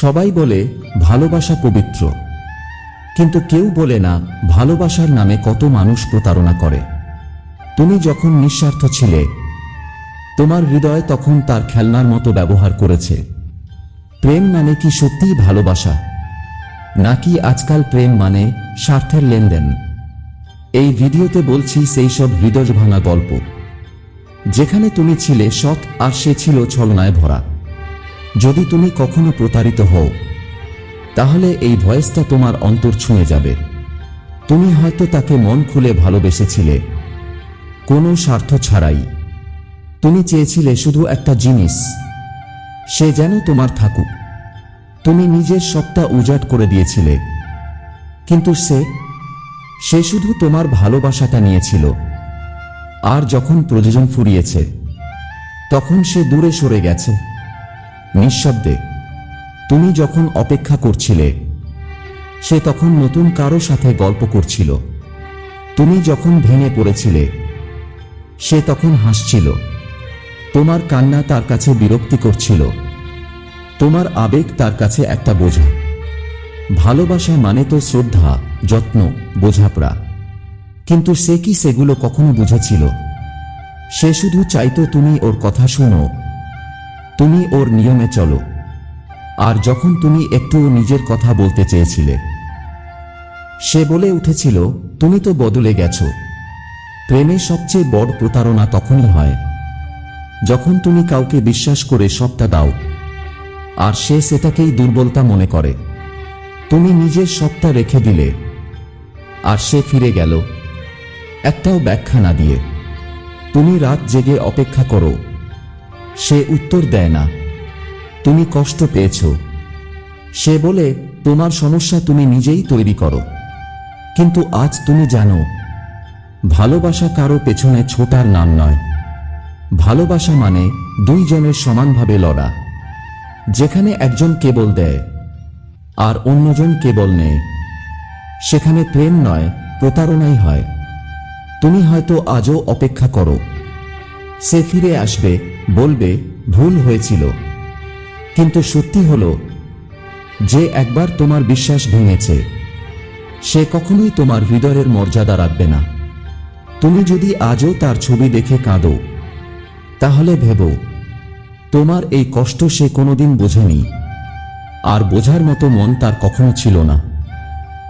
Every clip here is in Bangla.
সবাই বলে ভালোবাসা পবিত্র, কিন্তু কেউ বলে না ভালোবাসার নামে কত মানুষ প্রতারণা করে। তুমি যখন নিঃস্বার্থ ছিলে, তোমার হৃদয় তখন তার খেলনার মতো ব্যবহার করেছে। প্রেম মানে কি সত্যিই ভালোবাসা, নাকি আজকাল প্রেম মানে স্বার্থের লেনদেন? এই ভিডিওতে বলছি সেই সব হৃদয় ভাঙা গল্প, যেখানে তুমি ছিলে সৎ আর সে ছিল ছলনায় ভরা। যদি তুমি কখনো প্রতারিত হও, তাহলে এই ভয়েসটা তোমার অন্তর ছুঁয়ে যাবে। তুমি হয়তো তাকে মন খুলে ভালোবেসেছিলে, কোনো স্বার্থ ছাড়াই। তুমি চেয়েছিলে শুধু একটা জিনিস, সে যেন তোমার থাকুক। তুমি নিজের সবটা উজাড় করে দিয়েছিলে, কিন্তু সে শুধু তোমার ভালোবাসাটা নিয়েছিল। আর যখন প্রয়োজন ফুরিয়েছে, তখন সে দূরে সরে গেছে, নিঃশব্দে। তুমি যখন অপেক্ষা করছিলে, সে তখন নতুন কারো সাথে গল্প করছিল। তুমি যখন ভেঙে পড়েছিলে, সে তখন হাসছিল। তোমার কান্না তার কাছে বিরক্তিকর ছিল, তোমার আবেগ তার কাছে একটা বোঝা। ভালোবাসা মানে তো শ্রদ্ধা, যত্ন, বোঝাপড়া। কিন্তু সে কি সেগুলো কখনো বুঝেছিল? সে শুধু চাইতো তুমি ওর কথা শুনো, তুমি ওর নিয়মে চলো। আর যখন তুমি একটুও নিজের কথা বলতে চেয়েছিলে, সে বলে উঠেছিল তুমি তো বদলে গেছো। প্রেমে সবচেয়ে বড় প্রতারণা তখনই হয়, যখন তুমি কাউকে বিশ্বাস করে সবটা দাও, আর সে সেটাকেই দুর্বলতা মনে করে। তুমি নিজের সবটা রেখে দিলে, আর সে ফিরে গেল একটাও ব্যাখ্যা না দিয়ে। তুমি রাত জেগে অপেক্ষা করো, সে উত্তর দেয় না। তুমি কষ্ট পেয়েছ, সে বলে তোমার সমস্যা তুমি নিজেই তৈরি করো। কিন্তু আজ তুমি জানো, ভালোবাসা কারো পেছনে ছোটার নাম নয়। ভালোবাসা মানে দুইজনের সমানভাবে লড়া। যেখানে একজন কেবল দেয় আর অন্যজন কেবল নেয়, সেখানে প্রেম নয়, প্রতারণাই হয়। তুমি হয়তো আজও অপেক্ষা করো, সে ফিরে আসবে, বলবে ভুল হয়েছিল। কিন্তু সত্যি হলো, যে একবার তোমার বিশ্বাস ভেঙেছে, সে কখনোই তোমার হৃদয়ের মর্যাদা রাখবে না। তুমি যদি আজও তার ছবি দেখে কাঁদো, তাহলে ভেবো তোমার এই কষ্ট সে কোনোদিন বোঝেনি, আর বোঝার মতো মন তার কখনো ছিল না।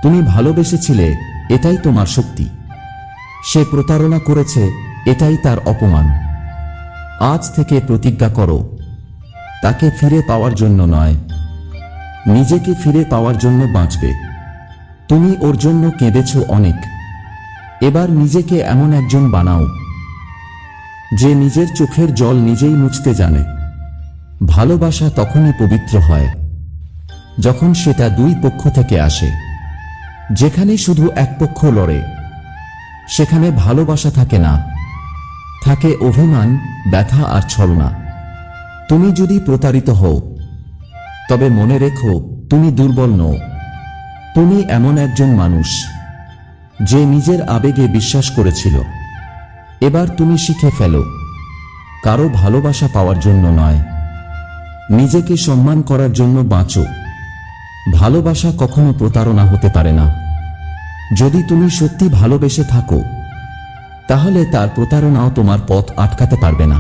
তুমি ভালোবেসেছিলে, এটাই তোমার শক্তি। সে প্রতারণা করেছে, এটাই তার অপমান। আজ থেকে প্রতিজ্ঞা করো, তাকে ফিরে পাওয়ার জন্য নয়, নিজেকে ফিরে পাওয়ার জন্য বাঁচবে। তুমি ওর জন্য কেঁদেছ অনেক, এবার নিজেকে এমন একজন বানাও যে নিজের চোখের জল নিজেই মুছতে জানে। ভালোবাসা তখনই পবিত্র হয়, যখন সেটা দুই পক্ষ থেকে আসে। যেখানে শুধু এক পক্ষ লড়ে, সেখানে ভালোবাসা থাকে না, থাকে অভিমান, ব্যথা আর ছলনা। তুমি যদি প্রতারিত হও, তবে মনে রেখো তুমি দুর্বল নও। তুমি এমন একজন মানুষ যে নিজের আবেগে বিশ্বাস করেছিল। এবার তুমি শিখে ফেলো, কারো ভালোবাসা পাওয়ার জন্য নয়, নিজেকে সম্মান করার জন্য বাঁচো। ভালোবাসা কখনো প্রতারণা হতে পারে না। যদি তুমি সত্যি ভালোবেসে থাকো, তাহলে তার প্রতারণাও তোমার পথ আটকাতে পারবে না।